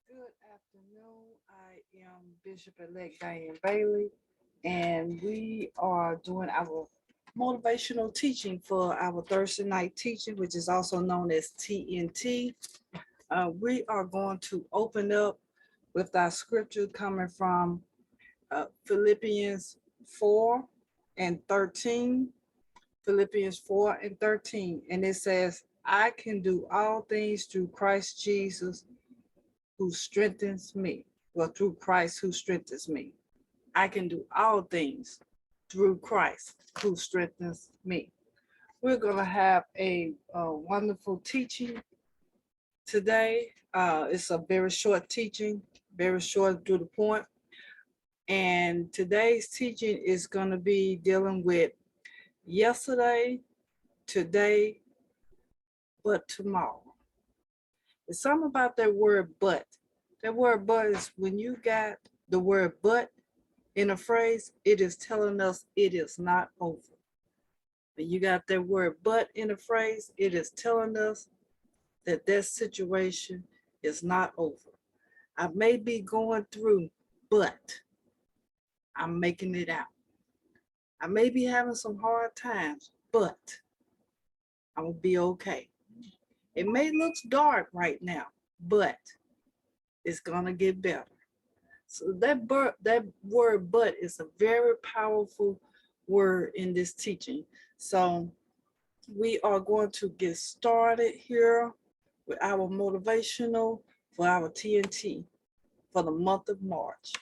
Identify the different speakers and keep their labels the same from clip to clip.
Speaker 1: Good afternoon. I am Bishop-elect Diane Bailey, and we are doing our motivational teaching for our Thursday night teaching, which is also known as TNT. We are going to open up with our scripture coming from Philippians 4 and 13. Philippians 4 and 13. And it says, I can do all things through Christ Jesus who strengthens me. Well, through Christ who strengthens me. I can do all things through Christ who strengthens me. We're going to have a wonderful teaching today. It's a very short teaching, very short to the point. And today's teaching is going to be dealing with yesterday, today, but tomorrow. It's something about that word but. That word but is when you got the word but in a phrase, it is telling us it is not over. When you got that word but in a phrase, it is telling us that that situation is not over. I may be going through, but I'm making it out. I may be having some hard times, but I'm gonna be okay. It may look dark right now, but it's gonna get better. So that word but is a very powerful word in this teaching. So we are going to get started here with our motivational for our TNT for the month of March.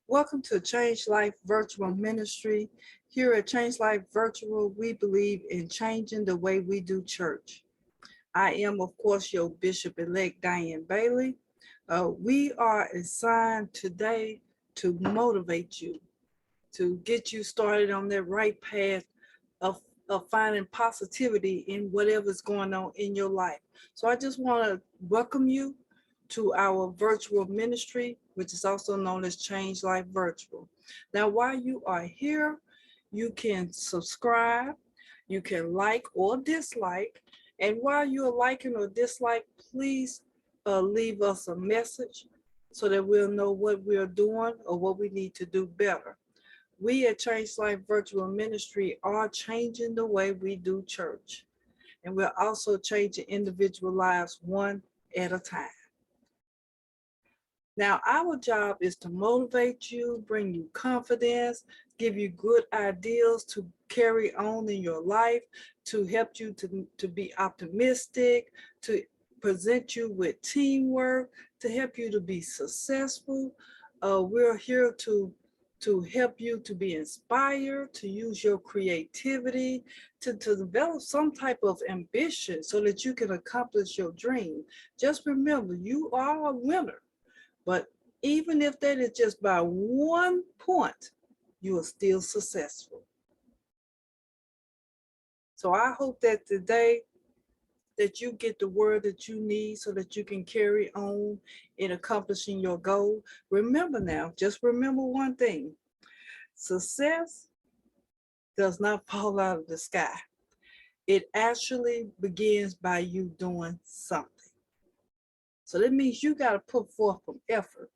Speaker 1: Welcome to Change Life Virtual Ministry. Here at Change Life Virtual, we believe in changing the way we do church. I am, of course, your Bishop-elect Diane Bailey. We are assigned today to motivate you, to get you started on that right path of finding positivity in whatever's going on in your life. So I just want to welcome you to our virtual ministry, which is also known as Change Life Virtual. Now, while you are here, you can subscribe, you can like or dislike, and while you're liking or dislike, please leave us a message so that we'll know what we're doing or what we need to do better. We at Change Life Virtual Ministry are changing the way we do church, and we're also changing individual lives one at a time. Now, our job is to motivate you, bring you confidence, give you good ideas to carry on in your life, to help you to be optimistic, to present you with teamwork, to help you to be successful. We're here to help you to be inspired, to use your creativity, to develop some type of ambition so that you can accomplish your dream. Just remember, you are a winner. But even if that is just by 1 point, you are still successful. So I hope that today that you get the word that you need so that you can carry on in accomplishing your goal. Remember now, just remember one thing. Success does not fall out of the sky. It actually begins by you doing something. So that means you got to put forth some effort.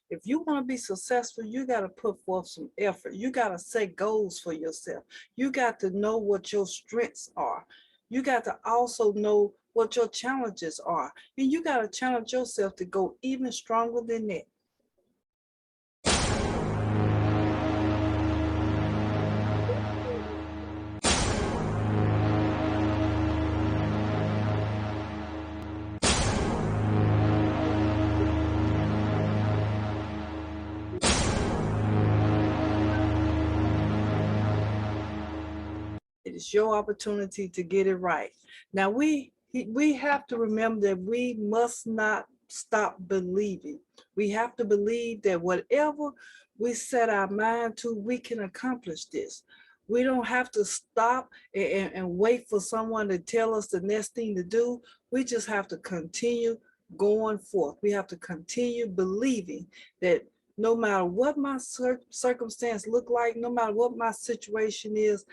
Speaker 1: If you want to be successful, you got to put forth some effort. You got to set goals for yourself. You got to know what your strengths are. You got to also know what your challenges are. And you got to challenge yourself to go even stronger than that. It is your opportunity to get it right. Now we have to remember that we must not stop believing. We have to believe that whatever we set our mind to, we can accomplish this. We don't have to stop and wait for someone to tell us the next thing to do. We just have to continue going forth. We have to continue believing that no matter what my circumstance look like, no matter what my situation is,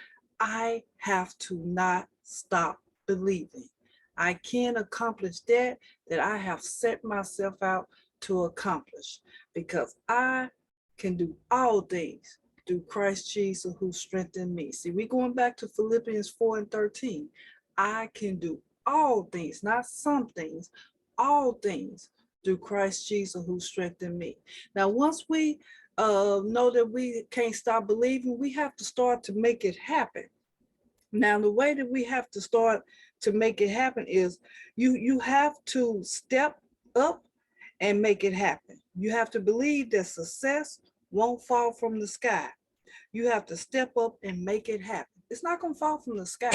Speaker 1: I have to not stop believing. I can accomplish that I have set myself out to accomplish, because I can do all things through Christ Jesus who strengthened me. See, we going back to Philippians 4 and 13. I can do all things, not some things, all things through Christ Jesus who strengthened me. Now, once we know that we can't stop believing, we have to start to make it happen. Now, the way that we have to start to make it happen is you have to step up and make it happen. You have to believe that success won't fall from the sky. You have to step up and make it happen. It's not going to fall from the sky.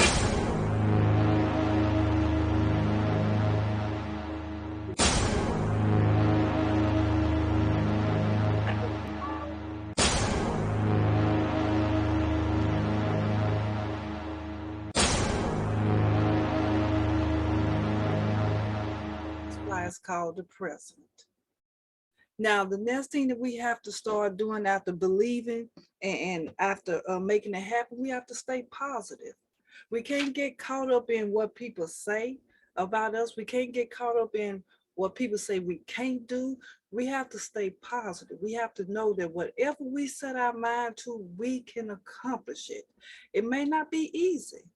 Speaker 1: That's why it's called the present. Now, the next thing that we have to start doing after believing and after making it happen, we have to stay positive. We can't get caught up in what people say about us. We can't get caught up in what people say we can't do. We have to stay positive. We have to know that whatever we set our mind to, we can accomplish it. It may not be easy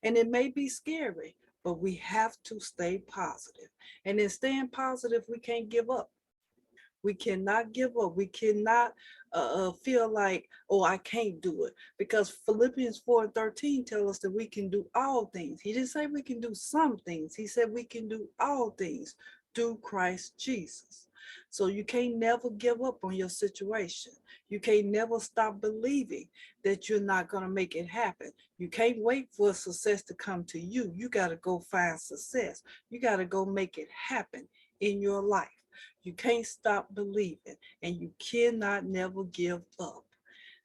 Speaker 1: and it may be scary, but we have to stay positive. And in staying positive, we can't give up. We cannot give up. We cannot feel like, oh, I can't do it. Because Philippians 4 and 13 tell us that we can do all things. He didn't say we can do some things. He said we can do all things through Christ Jesus. So you can't never give up on your situation. You can't never stop believing that you're not going to make it happen. You can't wait for success to come to you. You got to go find success. You got to go make it happen in your life. You can't stop believing, and you cannot never give up.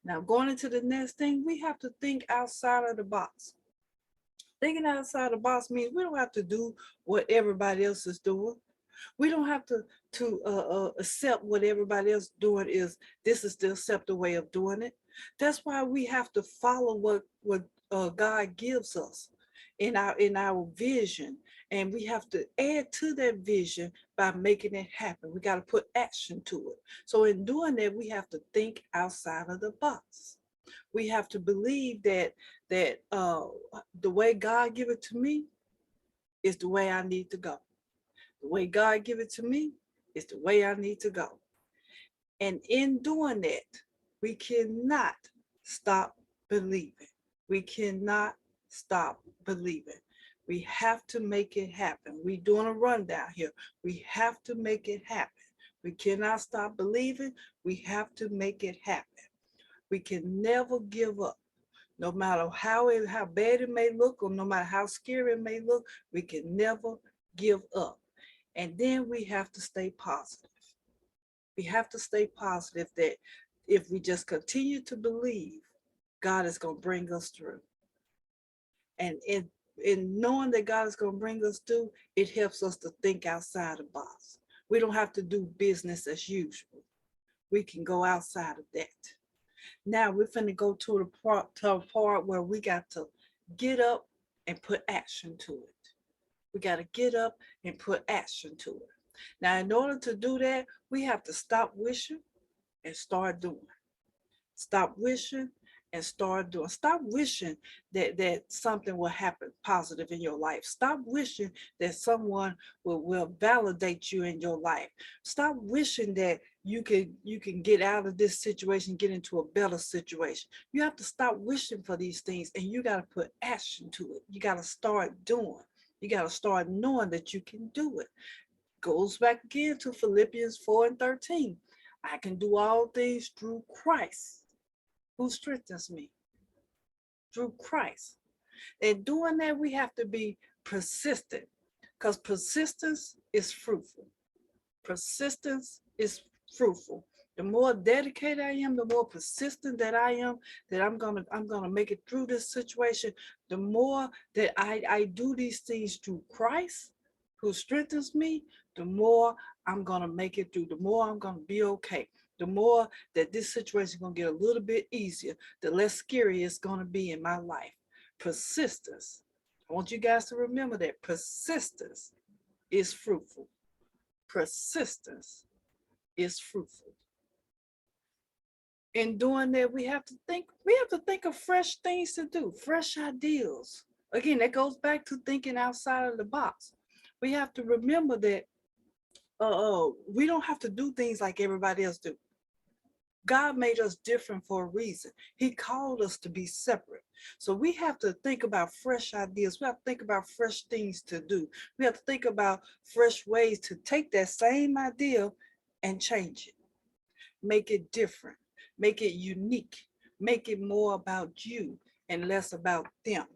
Speaker 1: Now, going into the next thing, we have to think outside of the box. Thinking outside the box means we don't have to do what everybody else is doing. We don't have to accept what everybody else doing is. This is the accepted way of doing it. That's why we have to follow what God gives us in our vision, and we have to add to that vision by making it happen. We got to put action to it. So in doing that, we have to think outside of the box. We have to believe that the way God give it to me is the way I need to go. The way God give it to me is the way I need to go. And in doing that, we cannot stop believing. We cannot stop believing. We have to make it happen. We're doing a rundown here. We have to make it happen. We cannot stop believing. We have to make it happen. We can never give up. No matter how bad it may look, or no matter how scary it may look, we can never give up. And then we have to stay positive. We have to stay positive that if we just continue to believe, God is going to bring us through. And in knowing that God is going to bring us through, it helps us to think outside the box. We don't have to do business as usual. We can go outside of that. Now we're finna go to the part where we got to get up and put action to it. We got to get up and put action to it. Now, in order to do that, we have to stop wishing and start doing. Stop wishing and start doing. Stop wishing that something will happen positive in your life. Stop wishing that someone will validate you in your life. Stop wishing that you can get out of this situation, get into a better situation. You have to stop wishing for these things, and you got to put action to it. You got to start doing. You got to start knowing that you can do it. Goes back again to Philippians 4 and 13. I can do all things through Christ who strengthens me. Through Christ. And doing that, we have to be persistent because persistence is fruitful. Persistence is fruitful. The more dedicated I am, the more persistent that I am, that I'm gonna make it through this situation. The more that I do these things through Christ, who strengthens me, the more I'm gonna make it through. The more I'm gonna be okay. The more that this situation is gonna get a little bit easier, the less scary it's gonna be in my life. Persistence. I want you guys to remember that persistence is fruitful. Persistence is fruitful. In doing that, we have to think of fresh things to do, fresh ideas. Again, that goes back to thinking outside of the box. We have to remember that we don't have to do things like everybody else do. God made us different for a reason. He called us to be separate. So we have to think about fresh ideas. We have to think about fresh things to do. We have to think about fresh ways to take that same idea and change it, make it different, make it unique, make it more about you and less about them.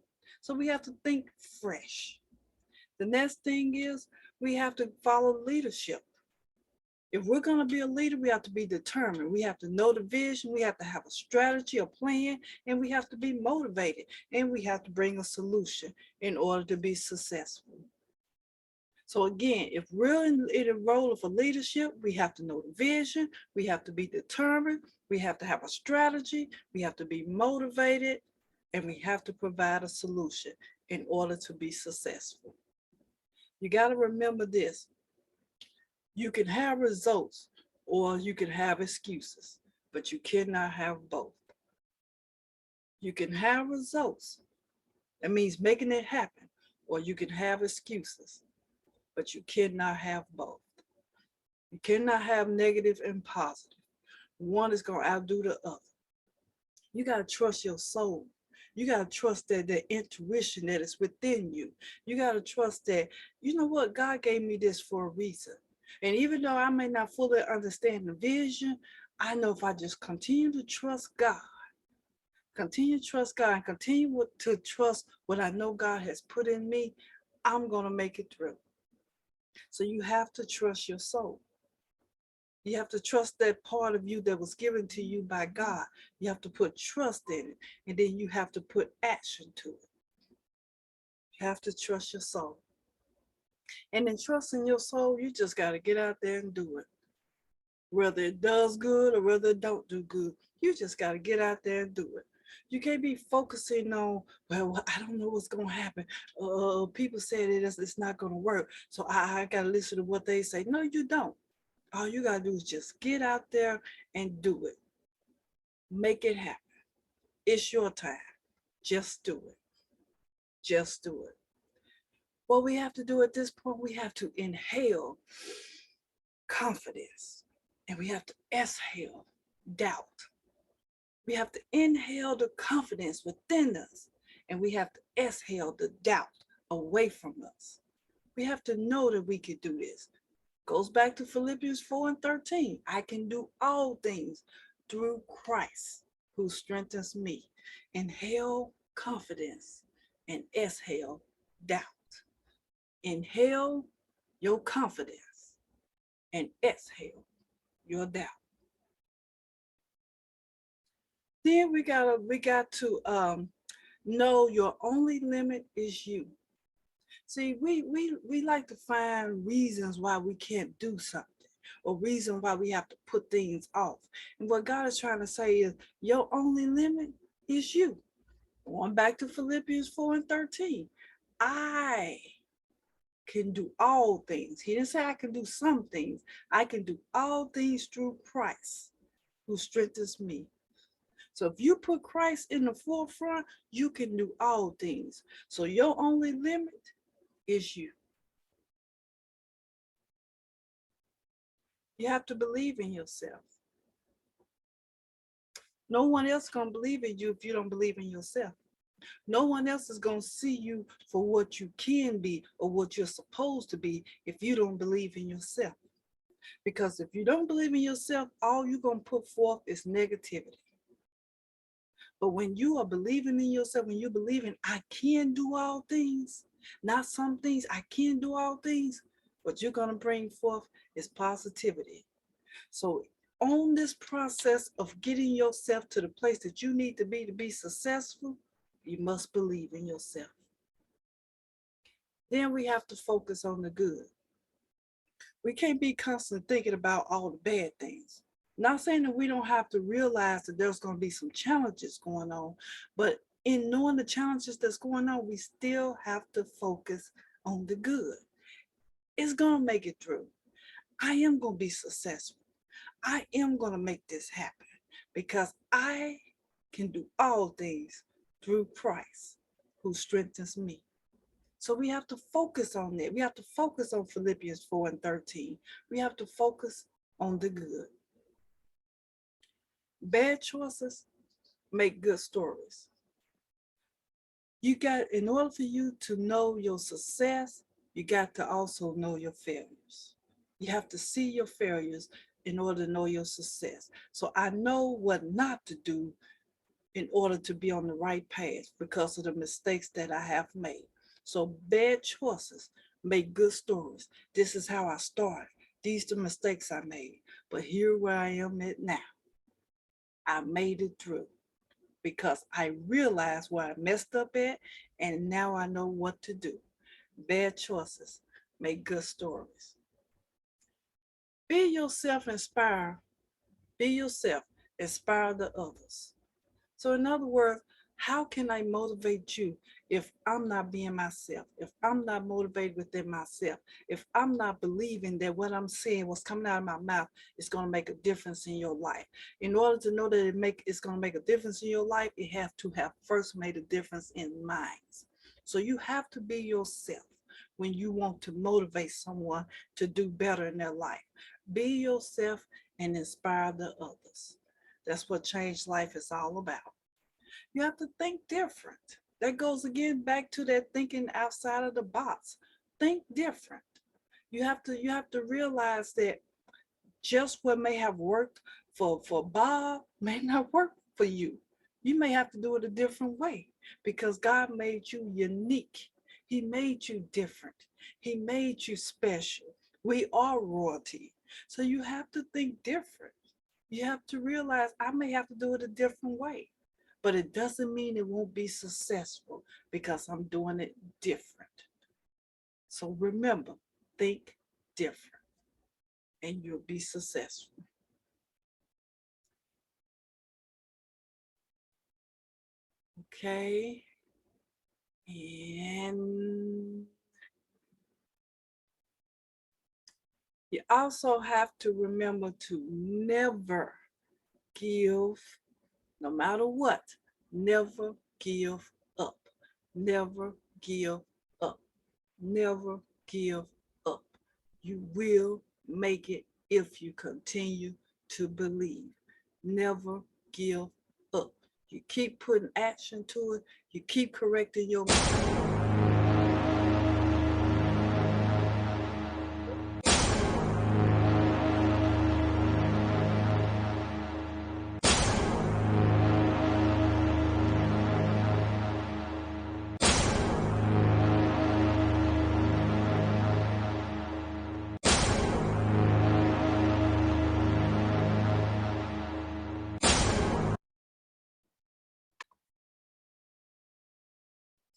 Speaker 1: So we have to think fresh. The next thing is we have to follow leadership. If we're going to be a leader, we have to be determined. We have to know the vision. We have to have a strategy, a plan, and we have to be motivated. And we have to bring a solution in order to be successful. So again, if we're in a role of a leadership, we have to know the vision. We have to be determined. We have to have a strategy. We have to be motivated. And we have to provide a solution in order to be successful. You got to remember this. You can have results or you can have excuses, but you cannot have both. You can have results. That means making it happen, or you can have excuses, but you cannot have both. You cannot have negative and positive. One is going to outdo the other. You got to trust your soul. You got to trust that intuition that is within you. You got to trust that, you know what, God gave me this for a reason. And even though I may not fully understand the vision, I know if I just continue to trust God, and continue to trust what I know God has put in me, I'm going to make it through. So you have to trust your soul. You have to trust that part of you that was given to you by God. You have to put trust in it, and then you have to put action to it. You have to trust your soul. And in trusting your soul, you just got to get out there and do it. Whether it does good or whether it don't do good, you just got to get out there and do it. You can't be focusing on, well, I don't know what's going to happen. People said it's not going to work, so I got to listen to what they say. No, you don't. All you got to do is just get out there and do it. Make it happen. It's your time. Just do it. Just do it. What we have to do at this point, we have to inhale confidence and we have to exhale doubt. We have to inhale the confidence within us and we have to exhale the doubt away from us. We have to know that we can do this. Goes back to Philippians 4:13. I can do all things through Christ who strengthens me. Inhale confidence and exhale doubt. Inhale your confidence and exhale your doubt. Then we got to know your only limit is you. See, we like to find reasons why we can't do something or reason why we have to put things off. And what God is trying to say is your only limit is you. Going back to Philippians 4:13. I can do all things. He didn't say I can do some things. I can do all things through Christ who strengthens me. So if you put Christ in the forefront, you can do all things. So your only limit is you. You have to believe in yourself. No one else is going to believe in you if you don't believe in yourself. No one else is going to see you for what you can be or what you're supposed to be if you don't believe in yourself. Because if you don't believe in yourself, all you're going to put forth is negativity. But when you are believing in yourself, when you believe in I can do all things, not some things, I can do all things, what you're going to bring forth is positivity. So on this process of getting yourself to the place that you need to be successful, you must believe in yourself. Then we have to focus on the good. We can't be constantly thinking about all the bad things. Not saying that we don't have to realize that there's going to be some challenges going on, but in knowing the challenges that's going on, we still have to focus on the good. It's going to make it through. I am going to be successful. I am going to make this happen because I can do all things through Christ who strengthens me. So we have to focus on that. We have to focus on Philippians 4:13. We have to focus on the good. Bad choices make good stories. In order for you to know your success, you got to also know your failures. You have to see your failures in order to know your success. So I know what not to do in order to be on the right path because of the mistakes that I have made. So bad choices make good stories. This is how I started. These are the mistakes I made. But here where I am at now. I made it through because I realized where I messed up at, and now I know what to do. Bad choices make good stories. Be yourself, inspire. Be yourself, inspire the others. So in other words, how can I motivate you if I'm not being myself, if I'm not motivated within myself, if I'm not believing that what I'm saying, what's coming out of my mouth is going to make a difference in your life? In order to know that it's going to make a difference in your life, it has to have first made a difference in mine. So you have to be yourself when you want to motivate someone to do better in their life. Be yourself and inspire the others. That's what Change Life is all about. You have to think different. That goes again back to that thinking outside of the box. Think different. You have to realize that just what may have worked for Bob may not work for you. You may have to do it a different way because God made you unique. He made you different. He made you special. We are royalty. So you have to think different. You have to realize I may have to do it a different way, but it doesn't mean it won't be successful because I'm doing it different. So remember, think different and you'll be successful. Okay. And you also have to remember to never give, no matter what, never give up. Never give up. Never give up. You will make it if you continue to believe. Never give up. You keep putting action to it. You keep correcting your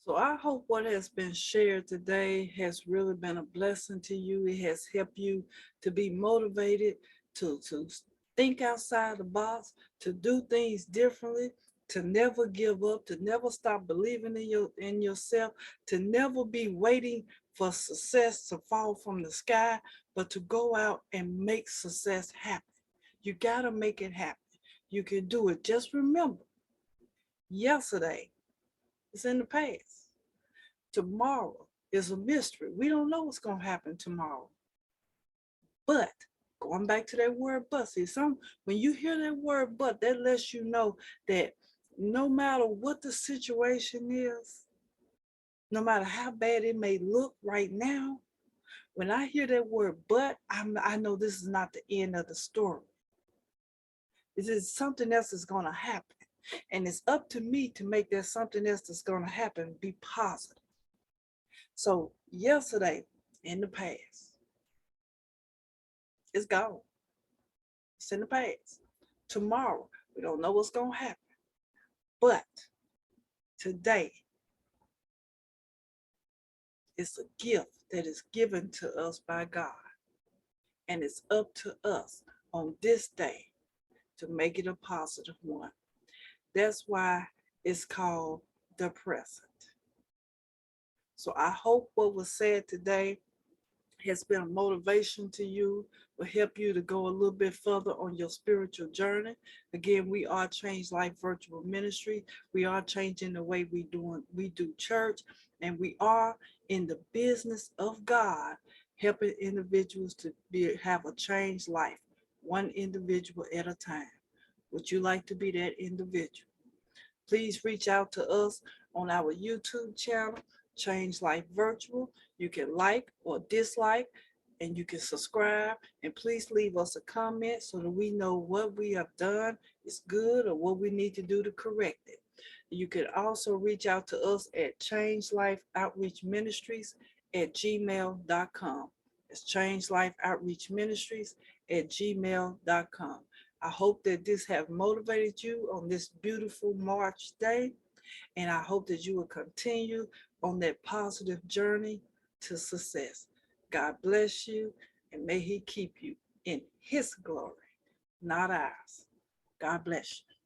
Speaker 1: So I hope what has been shared today has really been a blessing to you. It has helped you to be motivated, to think outside the box, to do things differently, to never give up, to never stop believing in yourself, to never be waiting for success to fall from the sky, but to go out and make success happen. You got to make it happen. You can do it. Just remember, yesterday is in the past. Tomorrow is a mystery. We don't know what's going to happen tomorrow. But going back to that word but, see, when you hear that word but, that lets you know that no matter what the situation is, no matter how bad it may look right now, when I hear that word but, I know this is not the end of the story. It is something else is going to happen. And it's up to me to make that something else that's going to happen be positive. So yesterday in the past, it's gone. It's in the past. Tomorrow, we don't know what's going to happen. But today is a gift that is given to us by God. And it's up to us on this day to make it a positive one. That's why it's called the present. So I hope what was said today has been a motivation to you, will help you to go a little bit further on your spiritual journey. Again, we are Change Life Virtual Ministry. We are changing the way we do church, and we are in the business of God, helping individuals to have a changed life, one individual at a time. Would you like to be that individual? Please reach out to us on our YouTube channel, Change Life Virtual. You can like or dislike, and you can subscribe. And please leave us a comment so that we know what we have done is good or what we need to do to correct it. You can also reach out to us at Change Life Outreach Ministries at gmail.com. It's Change Life Outreach Ministries at gmail.com. I hope that this have motivated you on this beautiful March day, and I hope that you will continue on that positive journey to success. God bless you, and may he keep you in his glory, not ours. God bless you.